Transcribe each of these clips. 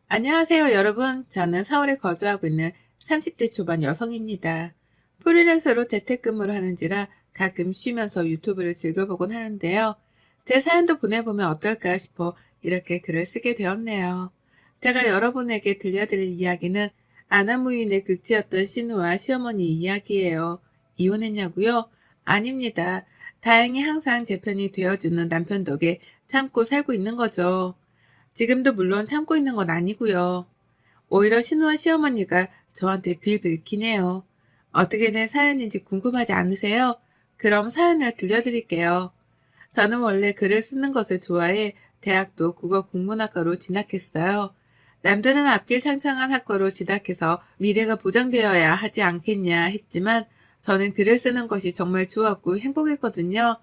안녕하세요, 여러분. 저는 서울에 거주하고 있는 30대 초반 여성입니다. 프리랜서로 재택근무를 하는지라 가끔 쉬면서 유튜브를 즐겨보곤 하는데요. 제 사연도 보내보면 어떨까 싶어 이렇게 글을 쓰게 되었네요. 제가 여러분에게 들려드릴 이야기는 아나무인의 극치였던 신우와 시어머니 이야기예요. 이혼했냐고요? 아닙니다. 다행히 항상 제 편이 되어주는 남편 덕에 참고 살고 있는 거죠. 지금도 물론 참고 있는 건 아니고요. 오히려 신우와 시어머니가 저한테 빌빌키네요. 어떻게 된 사연인지 궁금하지 않으세요? 그럼 사연을 들려드릴게요. 저는 원래 글을 쓰는 것을 좋아해 대학도 국어 국문학과로 진학했어요. 남들은 앞길 창창한 학과로 진학해서 미래가 보장되어야 하지 않겠냐 했지만 저는 글을 쓰는 것이 정말 좋았고 행복했거든요.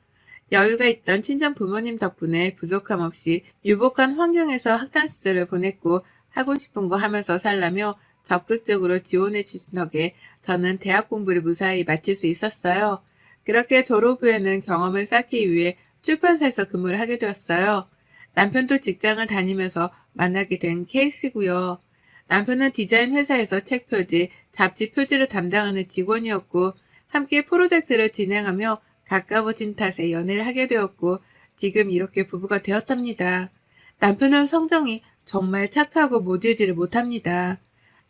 여유가 있던 친정 부모님 덕분에 부족함 없이 유복한 환경에서 학창 시절을 보냈고 하고 싶은 거 하면서 살라며 적극적으로 지원해 주신 덕에 저는 대학 공부를 무사히 마칠 수 있었어요. 그렇게 졸업 후에는 경험을 쌓기 위해 출판사에서 근무를 하게 되었어요. 남편도 직장을 다니면서 만나게 된 케이스고요. 남편은 디자인 회사에서 책 표지, 잡지 표지를 담당하는 직원이었고 함께 프로젝트를 진행하며 가까워진 탓에 연애를 하게 되었고 지금 이렇게 부부가 되었답니다. 남편은 성정이 정말 착하고 모질지를 못합니다.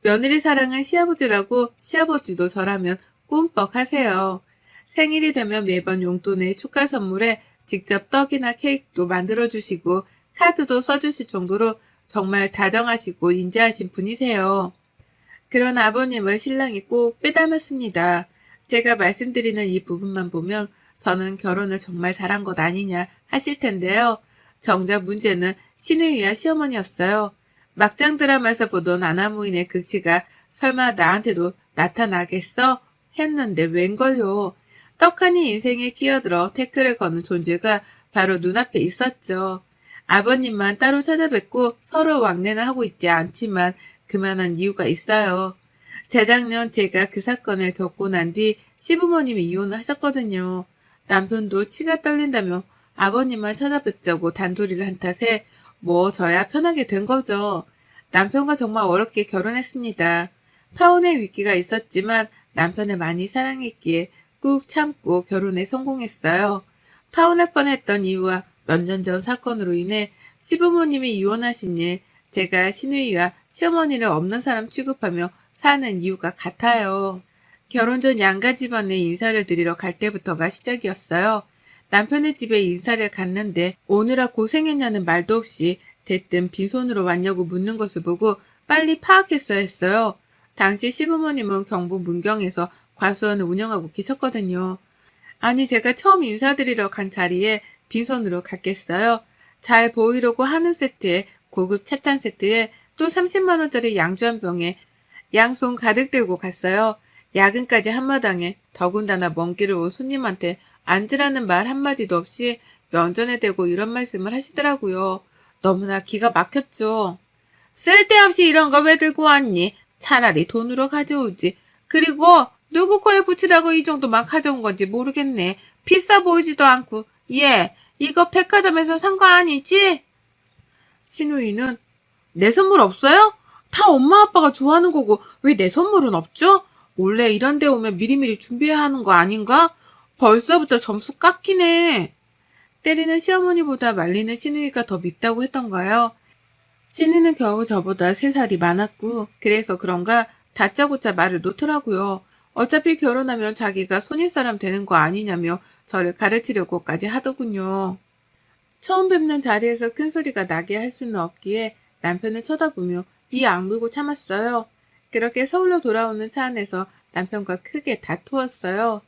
며느리 사랑은 시아버지라고 시아버지도 저라면 꿈뻑 하세요. 생일이 되면 매번 용돈에 축하 선물에 직접 떡이나 케이크도 만들어주시고 카드도 써주실 정도로 정말 다정하시고 인자하신 분이세요. 그런 아버님을 신랑이 꼭 빼닮았습니다. 제가 말씀드리는 이 부분만 보면 저는 결혼을 정말 잘한 것 아니냐 하실 텐데요. 정작 문제는 신우이와 시어머니였어요. 막장 드라마에서 보던 아나무인의 극치가 설마 나한테도 나타나겠어? 했는데 웬걸요. 떡하니 인생에 끼어들어 태클을 거는 존재가 바로 눈앞에 있었죠. 아버님만 따로 찾아뵙고 서로 왕래는 하고 있지 않지만 그만한 이유가 있어요. 재작년 제가 그 사건을 겪고 난 뒤 시부모님이 이혼을 하셨거든요. 남편도 치가 떨린다며 아버님만 찾아뵙자고 단도리를 한 탓에 뭐 저야 편하게 된 거죠. 남편과 정말 어렵게 결혼했습니다. 파혼의 위기가 있었지만 남편을 많이 사랑했기에 꾹 참고 결혼에 성공했어요. 파혼할 뻔했던 이유와 몇 년 전 사건으로 인해 시부모님이 이혼하신 일, 제가 시누이와 시어머니를 없는 사람 취급하며 사는 이유가 같아요. 결혼 전 양가 집안에 인사를 드리러 갈 때부터가 시작이었어요. 남편의 집에 인사를 갔는데 오느라 고생했냐는 말도 없이 대뜸 빈손으로 왔냐고 묻는 것을 보고 빨리 파악했어야 했어요. 당시 시부모님은 경북 문경에서 과수원을 운영하고 계셨거든요. 아니 제가 처음 인사드리러 간 자리에 빈손으로 갔겠어요. 잘 보이려고 한우 세트에 고급 찻잔 세트에 또 30만 원짜리 양주 한 병에 양손 가득 들고 갔어요. 야근까지 한마당에 더군다나 먼 길을 온 손님한테 앉으라는 말 한마디도 없이 면전에 대고 이런 말씀을 하시더라고요. 너무나 기가 막혔죠. 쓸데없이 이런 거 왜 들고 왔니? 차라리 돈으로 가져오지. 그리고 누구 코에 붙이라고 이 정도 막 가져온 건지 모르겠네. 비싸 보이지도 않고. 얘, 이거 백화점에서 산 거 아니지? 신우이는 내 선물 없어요? 다 엄마 아빠가 좋아하는 거고 왜 내 선물은 없죠? 원래 이런 데 오면 미리미리 준비해야 하는 거 아닌가? 벌써부터 점수 깎이네. 때리는 시어머니보다 말리는 신우이가 더 밉다고 했던가요? 신우는 겨우 저보다 3살이 많았고 그래서 그런가 다짜고짜 말을 놓더라고요. 어차피 결혼하면 자기가 손윗사람 되는 거 아니냐며 저를 가르치려고까지 하더군요. 처음 뵙는 자리에서 큰 소리가 나게 할 수는 없기에 남편을 쳐다보며 이 악물고 참았어요. 그렇게 서울로 돌아오는 차 안에서 남편과 크게 다투었어요.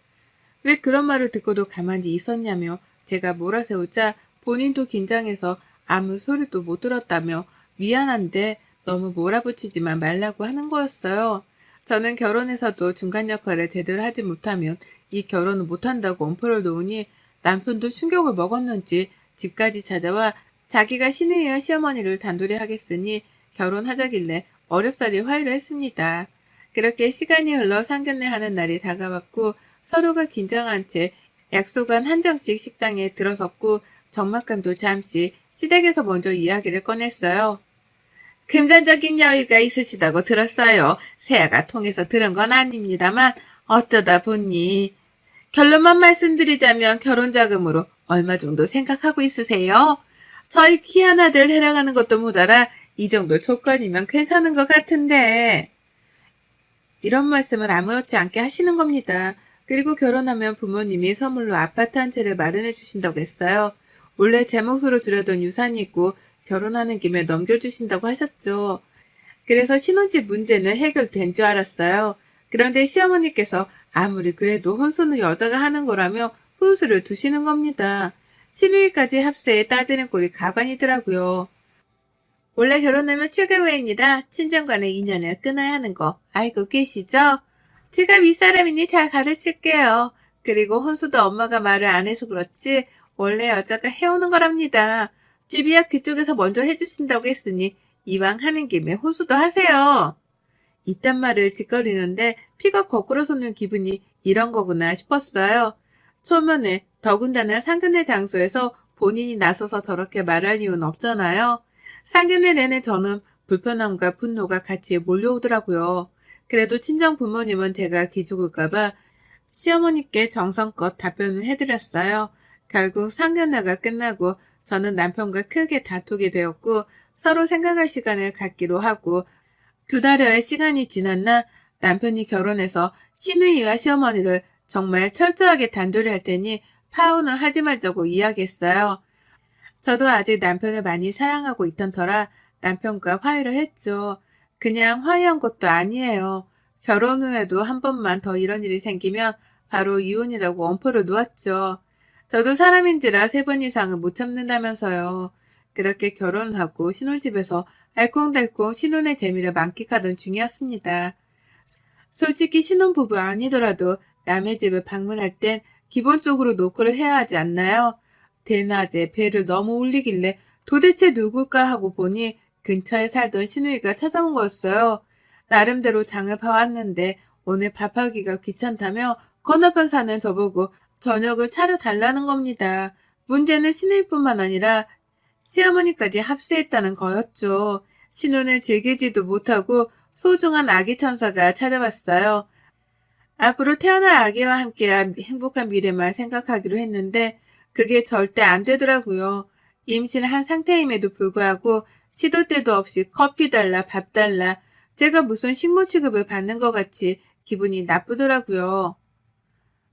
왜 그런 말을 듣고도 가만히 있었냐며 제가 몰아세우자 본인도 긴장해서 아무 소리도 못 들었다며 미안한데 너무 몰아붙이지만 말라고 하는 거였어요. 저는 결혼해서도 중간 역할을 제대로 하지 못하면 이 결혼을 못한다고 엄포를 놓으니 남편도 충격을 먹었는지 집까지 찾아와 자기가 시누이와 시어머니를 단둘이 하겠으니 결혼하자길래 어렵사리 화해를 했습니다. 그렇게 시간이 흘러 상견례 하는 날이 다가왔고 서로가 긴장한 채 약속한 한정식 식당에 들어섰고 적막감도 잠시 시댁에서 먼저 이야기를 꺼냈어요. 금전적인 여유가 있으시다고 들었어요. 세아가 통해서 들은 건 아닙니다만 어쩌다 보니. 결론만 말씀드리자면 결혼 자금으로 얼마 정도 생각하고 있으세요? 저희 귀한 아들 데려가는 것도 모자라 이 정도 조건이면 괜찮은 것 같은데. 이런 말씀을 아무렇지 않게 하시는 겁니다. 그리고 결혼하면 부모님이 선물로 아파트 한 채를 마련해 주신다고 했어요. 원래 제 몫으로 주려던 유산이 있고 결혼하는 김에 넘겨주신다고 하셨죠. 그래서 신혼집 문제는 해결된 줄 알았어요. 그런데 시어머니께서 아무리 그래도 혼수는 여자가 하는 거라며 훈수를 두시는 겁니다. 신우이까지 합세에 따지는 꼴이 가관이더라고요. 원래 결혼하면 최고회입니다. 친정간의 인연을 끊어야 하는 거 알고 계시죠? 제가 윗사람이니 잘 가르칠게요. 그리고 혼수도 엄마가 말을 안 해서 그렇지 원래 여자가 해오는 거랍니다. 집이야 그쪽에서 먼저 해주신다고 했으니 이왕 하는 김에 혼수도 하세요. 이딴 말을 짓거리는데 피가 거꾸로 솟는 기분이 이런 거구나 싶었어요. 초면에 더군다나 상견례 장소에서 본인이 나서서 저렇게 말할 이유는 없잖아요. 상견례 내내 저는 불편함과 분노가 같이 몰려오더라고요. 그래도 친정 부모님은 제가 기죽을까봐 시어머니께 정성껏 답변을 해드렸어요. 결국 상견례가 끝나고 저는 남편과 크게 다투게 되었고 서로 생각할 시간을 갖기로 하고 2달여의 시간이 지났나 남편이 결혼해서 시누이와 시어머니를 정말 철저하게 단돌이 할 테니 파혼을 하지 말자고 이야기했어요. 저도 아직 남편을 많이 사랑하고 있던 터라 남편과 화해를 했죠. 그냥 화해한 것도 아니에요. 결혼 후에도 한 번만 더 이런 일이 생기면 바로 이혼이라고 엄포를 놓았죠. 저도 사람인지라 3번 이상은 못 참는다면서요. 그렇게 결혼하고 신혼집에서 알콩달콩 신혼의 재미를 만끽하던 중이었습니다. 솔직히 신혼부부 아니더라도 남의 집을 방문할 땐 기본적으로 노크를 해야 하지 않나요? 대낮에 배를 너무 울리길래 도대체 누굴까 하고 보니 근처에 살던 시누이가 찾아온 거였어요. 나름대로 장을 봐왔는데 오늘 밥하기가 귀찮다며 건너편 사는 저보고 저녁을 차려달라는 겁니다. 문제는 시누이뿐만 아니라 시어머니까지 합세했다는 거였죠. 신혼을 즐기지도 못하고 소중한 아기 천사가 찾아왔어요. 앞으로 태어날 아기와 함께한 행복한 미래만 생각하기로 했는데 그게 절대 안 되더라고요. 임신한 상태임에도 불구하고 시도 때도 없이 커피 달라 밥 달라 제가 무슨 식모 취급을 받는 것 같이 기분이 나쁘더라고요.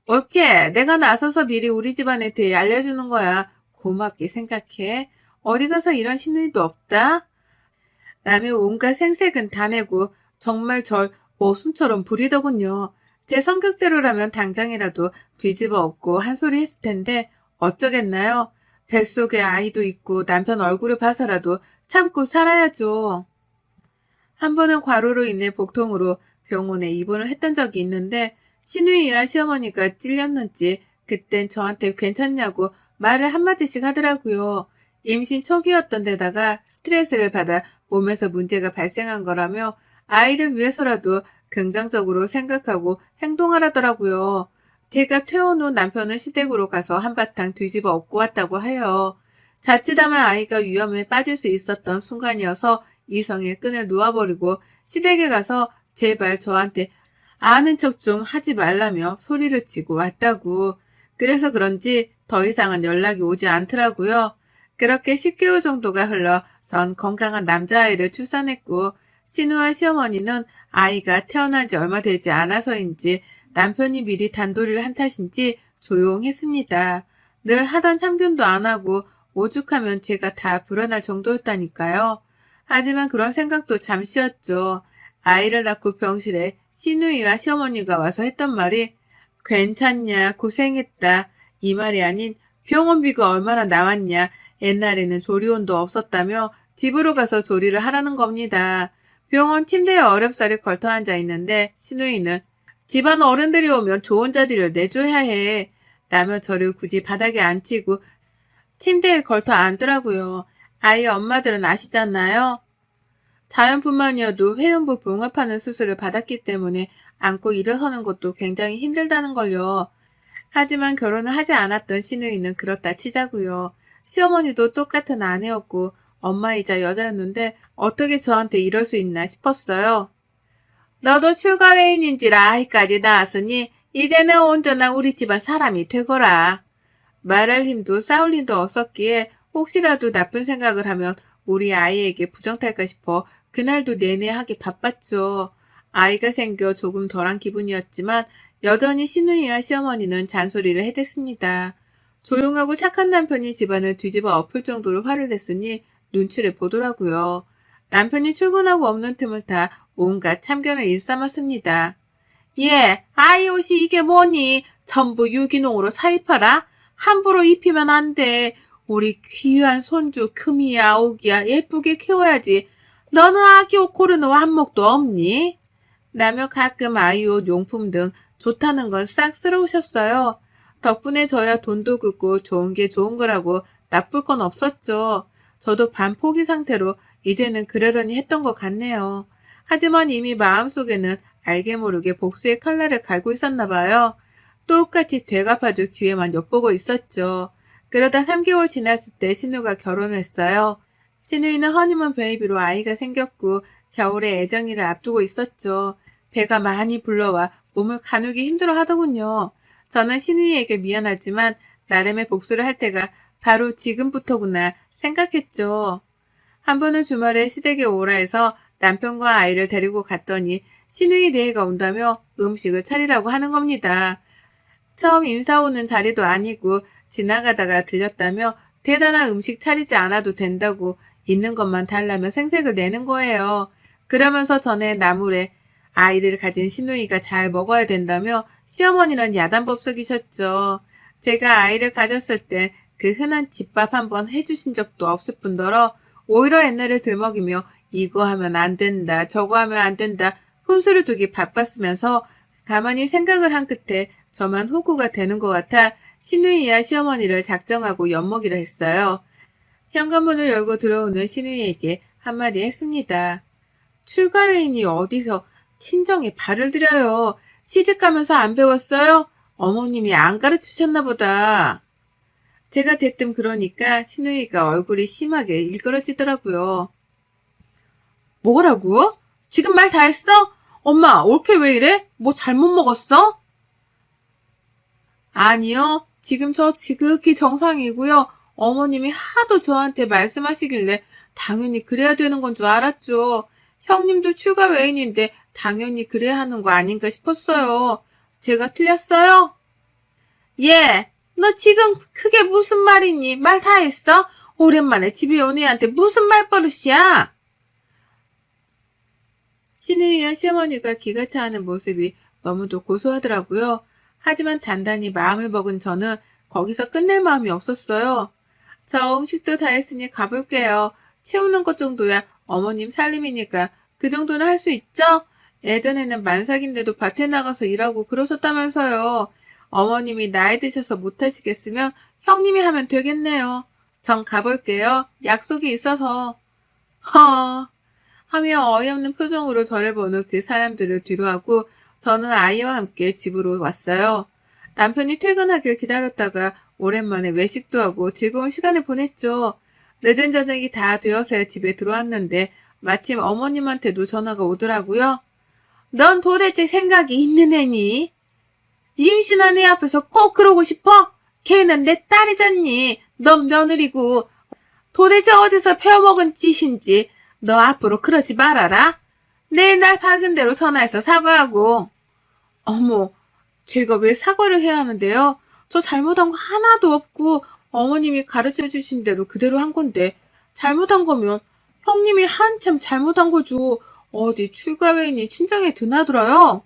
오케이, 내가 나서서 미리 우리 집안에 대해 알려주는 거야. 고맙게 생각해. 어디 가서 이런 신우이도 없다? 남의 온갖 생색은 다 내고 정말 절 머슴처럼 부리더군요. 제 성격대로라면 당장이라도 뒤집어 엎고 한 소리 했을 텐데 어쩌겠나요? 뱃속에 아이도 있고 남편 얼굴을 봐서라도 참고 살아야죠. 한 번은 과로로 인해 복통으로 병원에 입원을 했던 적이 있는데 시누이와 시어머니가 찔렸는지 그땐 저한테 괜찮냐고 말을 한마디씩 하더라고요. 임신 초기였던 데다가 스트레스를 받아 몸에서 문제가 발생한 거라며 아이를 위해서라도 긍정적으로 생각하고 행동하라더라고요. 제가 퇴원 후 남편은 시댁으로 가서 한바탕 뒤집어 엎고 왔다고 해요. 자칫하면 아이가 위험에 빠질 수 있었던 순간이어서 이성의 끈을 놓아버리고 시댁에 가서 제발 저한테 아는 척 좀 하지 말라며 소리를 치고 왔다고. 그래서 그런지 더 이상은 연락이 오지 않더라고요. 그렇게 10개월 정도가 흘러 전 건강한 남자아이를 출산했고 신우와 시어머니는 아이가 태어난 지 얼마 되지 않아서인지 남편이 미리 단도리를 한 탓인지 조용했습니다. 늘 하던 참견도 안 하고 오죽하면 제가 다 불어날 정도였다니까요. 하지만 그런 생각도 잠시였죠. 아이를 낳고 병실에 시누이와 시어머니가 와서 했던 말이 괜찮냐 고생했다 이 말이 아닌 병원비가 얼마나 나왔냐 옛날에는 조리원도 없었다며 집으로 가서 조리를 하라는 겁니다. 병원 침대에 어렵사리 걸터 앉아 있는데 시누이는 집안 어른들이 오면 좋은 자리를 내줘야 해 라며 저를 굳이 바닥에 앉히고 침대에 걸터 앉더라고요. 아이 엄마들은 아시잖아요. 자연뿐만이어도 회음부 봉합하는 수술을 받았기 때문에 안고 일어서는 것도 굉장히 힘들다는 걸요. 하지만 결혼을 하지 않았던 시누이는 그렇다 치자고요. 시어머니도 똑같은 아내였고 엄마이자 여자였는데 어떻게 저한테 이럴 수 있나 싶었어요. 너도 출가회인인지라 아이까지 낳았으니 이제는 온전한 우리 집안 사람이 되거라. 말할 힘도 싸울 힘도 없었기에 혹시라도 나쁜 생각을 하면 우리 아이에게 부정탈까 싶어 그날도 내내 하기 바빴죠. 아이가 생겨 조금 덜한 기분이었지만 여전히 시누이와 시어머니는 잔소리를 해댔습니다. 조용하고 착한 남편이 집안을 뒤집어 엎을 정도로 화를 냈으니 눈치를 보더라고요. 남편이 출근하고 없는 틈을 타 온갖 참견을 일삼았습니다. 예, 아이 옷이 이게 뭐니? 전부 유기농으로 사입하라? 함부로 입히면 안 돼. 우리 귀한 손주 금이야 오기야 예쁘게 키워야지. 너는 아기 옷 고르는 안목도 없니? 라며 가끔 아이 옷 용품 등 좋다는 건 싹 쓸어오셨어요. 덕분에 저야 돈도 긋고 좋은 게 좋은 거라고 나쁠 건 없었죠. 저도 반 포기 상태로 이제는 그러려니 했던 것 같네요. 하지만 이미 마음속에는 알게 모르게 복수의 칼날을 갈고 있었나 봐요. 똑같이 되갚아줄 기회만 엿보고 있었죠. 그러다 3개월 지났을 때 신우가 결혼을 했어요. 신우이는 허니문 베이비로 아이가 생겼고 겨울에 애정이를 앞두고 있었죠. 배가 많이 불러와 몸을 가누기 힘들어 하더군요. 저는 신우이에게 미안하지만 나름의 복수를 할 때가 바로 지금부터구나 생각했죠. 한 번은 주말에 시댁에 오라 해서 남편과 아이를 데리고 갔더니 신우이 내외가 온다며 음식을 차리라고 하는 겁니다. 처음 인사 오는 자리도 아니고 지나가다가 들렸다며 대단한 음식 차리지 않아도 된다고 있는 것만 달라며 생색을 내는 거예요. 그러면서 전에 나물에 아이를 가진 시누이가 잘 먹어야 된다며 시어머니는 야단법석이셨죠. 제가 아이를 가졌을 때 그 흔한 집밥 한번 해주신 적도 없을 뿐더러 오히려 옛날을 들먹이며 이거 하면 안 된다, 저거 하면 안 된다, 훈수를 두기 바빴으면서 가만히 생각을 한 끝에 저만 호구가 되는 것 같아 시누이와 시어머니를 작정하고 엿먹이려 했어요. 현관문을 열고 들어오는 시누이에게 한마디 했습니다. 출가회인이 어디서 친정에 발을 들여요. 시집가면서 안 배웠어요? 어머님이 안 가르치셨나 보다. 제가 대뜸 그러니까 시누이가 얼굴이 심하게 일그러지더라고요. 뭐라고? 지금 말 다 했어? 엄마, 올케 왜 이래? 뭐 잘못 먹었어? 아니요. 지금 저 지극히 정상이고요. 어머님이 하도 저한테 말씀하시길래 당연히 그래야 되는 건 줄 알았죠. 형님도 출가 외인인데 당연히 그래야 하는 거 아닌가 싶었어요. 제가 틀렸어요? 예. 너 지금 그게 무슨 말이니? 말 다 했어? 오랜만에 집에 온 애한테 무슨 말버릇이야? 시누이와 시어머니가 기가 차하는 모습이 너무도 고소하더라고요. 하지만 단단히 마음을 먹은 저는 거기서 끝낼 마음이 없었어요. 저 음식도 다 했으니 가볼게요. 치우는 것 정도야 어머님 살림이니까 그 정도는 할 수 있죠? 예전에는 만삭인데도 밭에 나가서 일하고 그러셨다면서요. 어머님이 나이 드셔서 못하시겠으면 형님이 하면 되겠네요. 전 가볼게요. 약속이 있어서. 허... 하며 어이없는 표정으로 저를 보는 그 사람들을 뒤로하고 저는 아이와 함께 집으로 왔어요. 남편이 퇴근하길 기다렸다가 오랜만에 외식도 하고 즐거운 시간을 보냈죠. 늦은 저녁이 다 되어서야 집에 들어왔는데 마침 어머님한테도 전화가 오더라고요. 넌 도대체 생각이 있는 애니? 임신한 애 앞에서 꼭 그러고 싶어? 걔는 내 딸이잖니. 넌 며느리고. 도대체 어디서 배워먹은 짓인지 너 앞으로 그러지 말아라. 내일 날 박은 대로 전화해서 사과하고. 어머, 제가 왜 사과를 해야 하는데요? 저 잘못한 거 하나도 없고 어머님이 가르쳐 주신 대로 그대로 한 건데 잘못한 거면 형님이 한참 잘못한 거죠. 어디 출가회인이 친정에 드나들어요?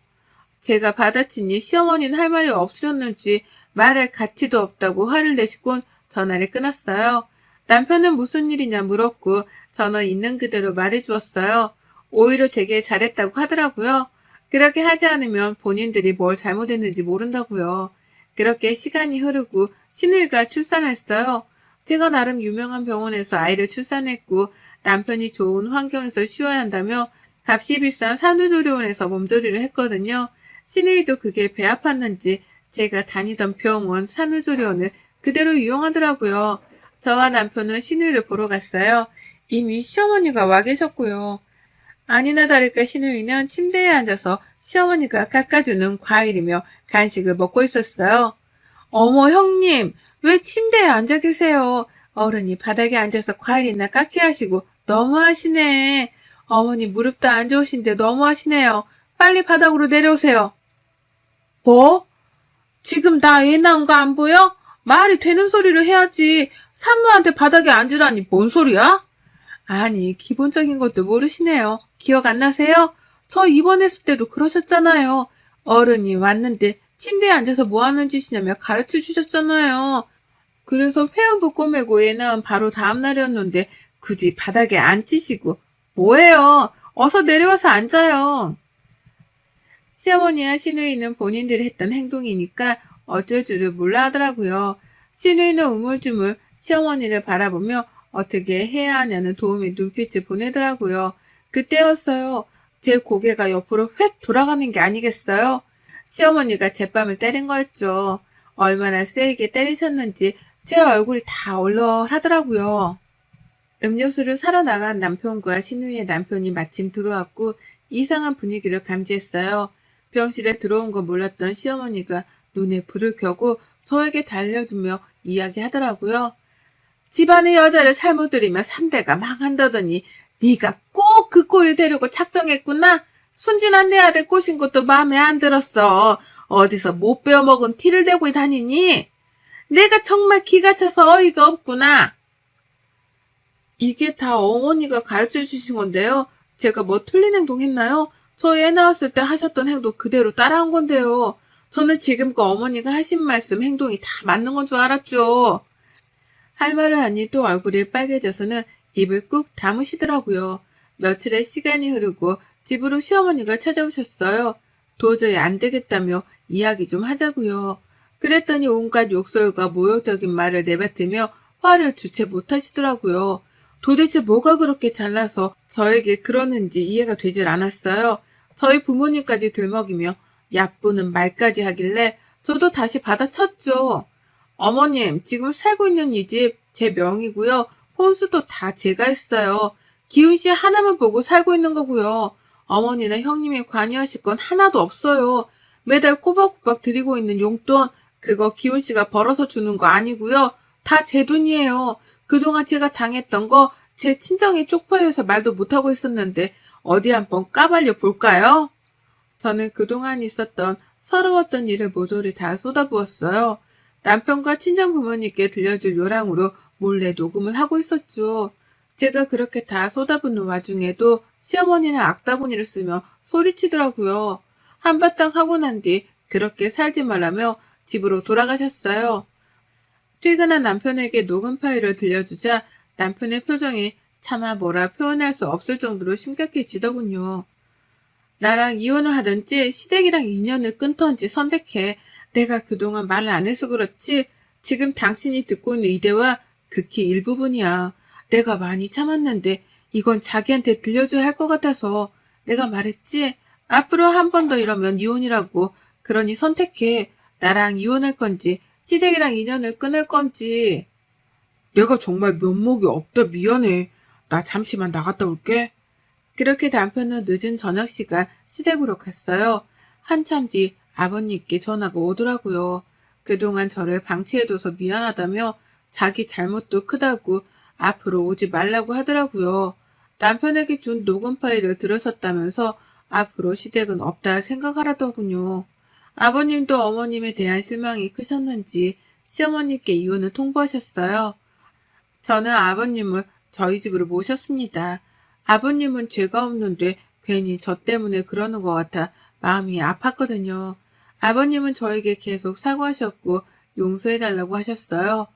제가 받아치니 시어머니는 할 말이 없으셨는지 말할 가치도 없다고 화를 내시곤 전화를 끊었어요. 남편은 무슨 일이냐 물었고 저는 있는 그대로 말해주었어요. 오히려 제게 잘했다고 하더라고요. 그렇게 하지 않으면 본인들이 뭘 잘못했는지 모른다고요. 그렇게 시간이 흐르고 시누이가 출산했어요. 제가 나름 유명한 병원에서 아이를 출산했고 남편이 좋은 환경에서 쉬어야 한다며 값이 비싼 산후조리원에서 몸조리를 했거든요. 시누이도 그게 배 아팠는지 제가 다니던 병원 산후조리원을 그대로 이용하더라고요. 저와 남편은 시누이를 보러 갔어요. 이미 시어머니가 와 계셨고요. 아니나 다를까 시누이는 침대에 앉아서 시어머니가 깎아주는 과일이며 간식을 먹고 있었어요. 어머, 형님, 왜 침대에 앉아 계세요? 어른이 바닥에 앉아서 과일이나 깎게 하시고 너무하시네. 어머니 무릎도 안 좋으신데 너무하시네요. 빨리 바닥으로 내려오세요. 뭐? 지금 나 애 낳은 거 안 보여? 말이 되는 소리를 해야지. 산모한테 바닥에 앉으라니 뭔 소리야? 아니, 기본적인 것도 모르시네요. 기억 안 나세요? 저 입원했을 때도 그러셨잖아요. 어른이 왔는데 침대에 앉아서 뭐 하는 짓이냐며 가르쳐 주셨잖아요. 그래서 회원부 꼬매고 애 낳은 바로 다음 날이었는데 굳이 바닥에 앉히시고 뭐예요? 어서 내려와서 앉아요. 시어머니와 시누이는 본인들이 했던 행동이니까 어쩔 줄을 몰라 하더라고요. 시누이는 우물쭈물 시어머니를 바라보며 어떻게 해야 하냐는 도움의 눈빛을 보내더라고요. 그때였어요. 제 고개가 옆으로 휙 돌아가는 게 아니겠어요? 시어머니가 제 뺨을 때린 거였죠. 얼마나 세게 때리셨는지 제 얼굴이 다 얼얼하더라고요. 음료수를 사러 나간 남편과 시누이의 남편이 마침 들어왔고 이상한 분위기를 감지했어요. 병실에 들어온 거 몰랐던 시어머니가 눈에 불을 켜고 저에게 달려들며 이야기하더라고요. 집안의 여자를 잘못 들이면 3대가 망한다더니 네가 꼭 그 꼴을 되려고 작정했구나. 순진한 내 아들 꼬신 것도 마음에 안 들었어. 어디서 못 배워먹은 티를 대고 다니니? 내가 정말 기가 차서 어이가 없구나. 이게 다 어머니가 가르쳐 주신 건데요. 제가 뭐 틀린 행동 했나요? 저 애 낳았을 때 하셨던 행동 그대로 따라한 건데요. 저는 지금껏 어머니가 하신 말씀, 행동이 다 맞는 건 줄 알았죠. 할 말을 하니 또 얼굴이 빨개져서는 입을 꾹 다무시더라고요. 며칠의 시간이 흐르고 집으로 시어머니가 찾아오셨어요. 도저히 안 되겠다며 이야기 좀 하자고요. 그랬더니 온갖 욕설과 모욕적인 말을 내뱉으며 화를 주체 못하시더라고요. 도대체 뭐가 그렇게 잘나서 저에게 그러는지 이해가 되질 않았어요. 저희 부모님까지 들먹이며 얕보는 말까지 하길래 저도 다시 받아쳤죠. 어머님, 지금 살고 있는 이 집 제 명이고요. 혼수도 다 제가 했어요. 기훈 씨 하나만 보고 살고 있는 거고요. 어머니나 형님이 관여하실 건 하나도 없어요. 매달 꼬박꼬박 드리고 있는 용돈, 그거 기훈 씨가 벌어서 주는 거 아니고요. 다 제 돈이에요. 그동안 제가 당했던 거 제 친정이 쪽팔려서 말도 못하고 있었는데 어디 한번 까발려 볼까요? 저는 그동안 있었던 서러웠던 일을 모조리 다 쏟아부었어요. 남편과 친정 부모님께 들려줄 요랑으로 몰래 녹음을 하고 있었죠. 제가 그렇게 다 쏟아붓는 와중에도 시어머니는 악다구니를 쓰며 소리치더라고요. 한바탕 하고 난 뒤 그렇게 살지 말라며 집으로 돌아가셨어요. 퇴근한 남편에게 녹음 파일을 들려주자 남편의 표정이 차마 뭐라 표현할 수 없을 정도로 심각해지더군요. 나랑 이혼을 하든지 시댁이랑 인연을 끊던지 선택해. 내가 그동안 말을 안 해서 그렇지 지금 당신이 듣고 있는 이 대화 극히 일부분이야. 내가 많이 참았는데 이건 자기한테 들려줘야 할 것 같아서 내가 말했지. 앞으로 한 번 더 이러면 이혼이라고. 그러니 선택해. 나랑 이혼할 건지 시댁이랑 인연을 끊을 건지. 내가 정말 면목이 없다 미안해. 나 잠시만 나갔다 올게. 그렇게 남편은 늦은 저녁 시간 시댁으로 갔어요. 한참 뒤 아버님께 전화가 오더라고요. 그동안 저를 방치해둬서 미안하다며 자기 잘못도 크다고 앞으로 오지 말라고 하더라고요. 남편에게 준 녹음 파일을 들으셨다면서 앞으로 시댁은 없다 생각하라더군요. 아버님도 어머님에 대한 실망이 크셨는지 시어머님께 이혼을 통보하셨어요. 저는 아버님을 저희 집으로 모셨습니다. 아버님은 죄가 없는데 괜히 저 때문에 그러는 것 같아 마음이 아팠거든요. 아버님은 저에게 계속 사과하셨고 용서해달라고 하셨어요.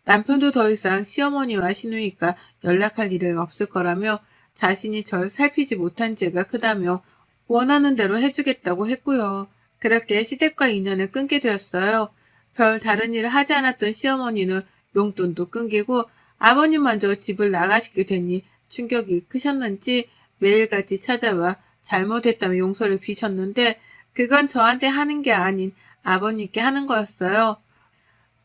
남편도 더 이상 시어머니와 시누이가 연락할 일은 없을 거라며 자신이 절 살피지 못한 죄가 크다며 원하는 대로 해주겠다고 했고요. 그렇게 시댁과 인연을 끊게 되었어요. 별 다른 일을 하지 않았던 시어머니는 용돈도 끊기고 아버님마저 집을 나가시게 되니 충격이 크셨는지 매일같이 찾아와 잘못했다며 용서를 비셨는데 그건 저한테 하는 게 아닌 아버님께 하는 거였어요.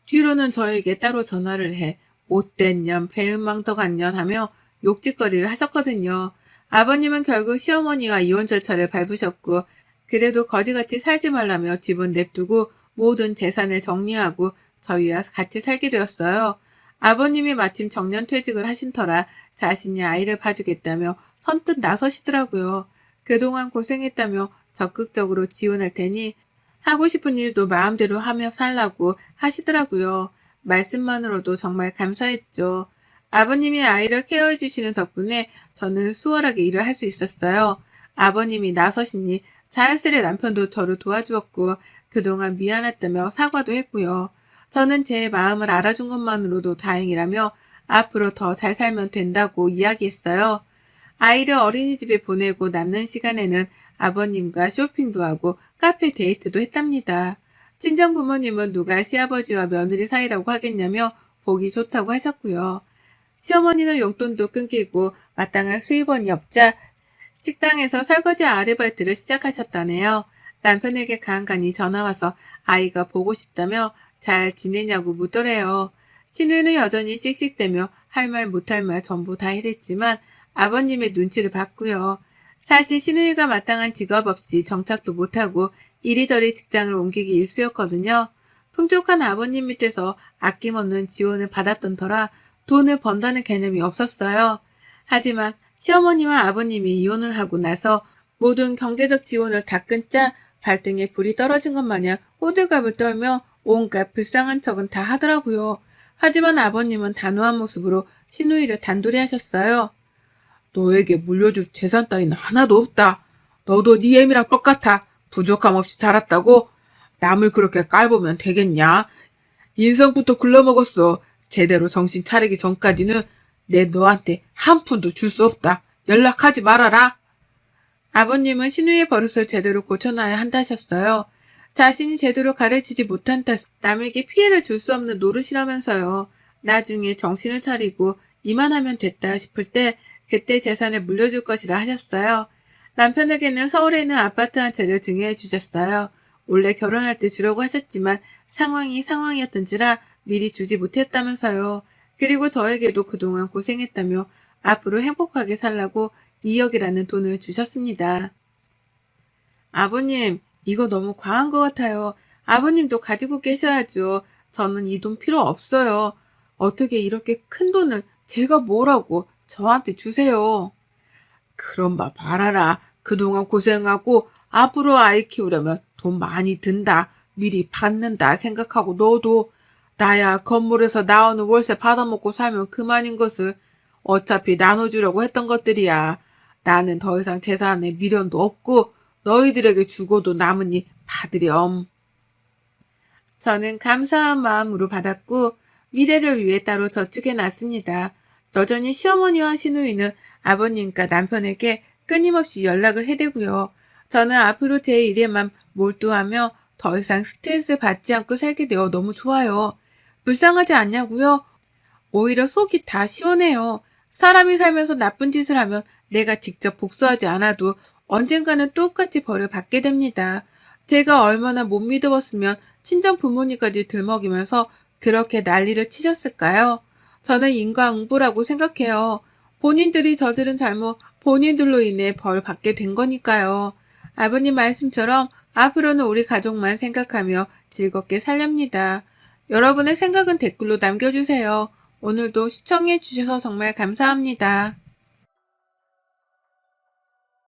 뒤로는 저에게 따로 전화를 해 못된 년, 배은망덕한 년 하며 욕짓거리를 하셨거든요. 아버님은 결국 시어머니와 이혼 절차를 밟으셨고, 그래도 거지같이 살지 말라며 집은 냅두고 모든 재산을 정리하고 저희와 같이 살게 되었어요. 아버님이 마침 정년퇴직을 하신 터라 자신이 아이를 봐주겠다며 선뜻 나서시더라고요. 그동안 고생했다며 적극적으로 지원할 테니 하고 싶은 일도 마음대로 하며 살라고 하시더라고요. 말씀만으로도 정말 감사했죠. 아버님이 아이를 케어해 주시는 덕분에 저는 수월하게 일을 할 수 있었어요. 아버님이 나서시니 자연스레 남편도 저를 도와주었고 그동안 미안했다며 사과도 했고요. 저는 제 마음을 알아준 것만으로도 다행이라며 앞으로 더 잘 살면 된다고 이야기했어요. 아이를 어린이집에 보내고 남는 시간에는 아버님과 쇼핑도 하고 카페 데이트도 했답니다. 친정 부모님은 누가 시아버지와 며느리 사이라고 하겠냐며 보기 좋다고 하셨고요. 시어머니는 용돈도 끊기고 마땅한 수입원이 없자 식당에서 설거지 아르바이트를 시작하셨다네요. 남편에게 간간히 전화와서 아이가 보고 싶다며 잘 지내냐고 묻더래요. 신우이는 여전히 씩씩대며 할 말 못할 말 전부 다 해댔지만 아버님의 눈치를 봤고요. 사실 신우이가 마땅한 직업 없이 정착도 못하고 이리저리 직장을 옮기기 일쑤였거든요. 풍족한 아버님 밑에서 아낌없는 지원을 받았던 터라 돈을 번다는 개념이 없었어요. 하지만 시어머니와 아버님이 이혼을 하고 나서 모든 경제적 지원을 다 끊자 발등에 불이 떨어진 것 마냥 호들갑을 떨며 온갖 불쌍한 척은 다 하더라고요. 하지만 아버님은 단호한 모습으로 시누이를 단돌이 하셨어요. 너에게 물려줄 재산 따위는 하나도 없다. 너도 네 애미랑 똑같아. 부족함 없이 자랐다고? 남을 그렇게 깔보면 되겠냐? 인성부터 굴러먹었어. 제대로 정신 차리기 전까지는 내 너한테 한 푼도 줄 수 없다. 연락하지 말아라. 아버님은 신우의 버릇을 제대로 고쳐놔야 한다셨어요. 자신이 제대로 가르치지 못한 탓 남에게 피해를 줄 수 없는 노릇이라면서요. 나중에 정신을 차리고 이만하면 됐다 싶을 때 그때 재산을 물려줄 것이라 하셨어요. 남편에게는 서울에 있는 아파트 한 채를 증여해 주셨어요. 원래 결혼할 때 주려고 하셨지만 상황이 상황이었던지라 미리 주지 못했다면서요. 그리고 저에게도 그동안 고생했다며 앞으로 행복하게 살라고 2억이라는 돈을 주셨습니다. 아버님, 이거 너무 과한 것 같아요. 아버님도 가지고 계셔야죠. 저는 이 돈 필요 없어요. 어떻게 이렇게 큰 돈을 제가 뭐라고 저한테 주세요. 그럼 봐라. 그동안 고생하고 앞으로 아이 키우려면 돈 많이 든다. 미리 받는다 생각하고 너도 나야 건물에서 나오는 월세 받아먹고 살면 그만인 것을 어차피 나눠주려고 했던 것들이야. 나는 더 이상 재산에 미련도 없고 너희들에게 주고도 남으니 받으렴. 저는 감사한 마음으로 받았고 미래를 위해 따로 저축해 놨습니다. 여전히 시어머니와 시누이는 아버님과 남편에게 끊임없이 연락을 해대고요. 저는 앞으로 제 일에만 몰두하며 더 이상 스트레스 받지 않고 살게 되어 너무 좋아요. 불쌍하지 않냐고요? 오히려 속이 다 시원해요. 사람이 살면서 나쁜 짓을 하면 내가 직접 복수하지 않아도 언젠가는 똑같이 벌을 받게 됩니다. 제가 얼마나 못 믿어봤으면 친정 부모님까지 들먹이면서 그렇게 난리를 치셨을까요? 저는 인과응보라고 생각해요. 본인들이 저지른 잘못 본인들로 인해 벌 받게 된 거니까요. 아버님 말씀처럼 앞으로는 우리 가족만 생각하며 즐겁게 살렵니다. 여러분의 생각은 댓글로 남겨주세요. 오늘도 시청해 주셔서 정말 감사합니다.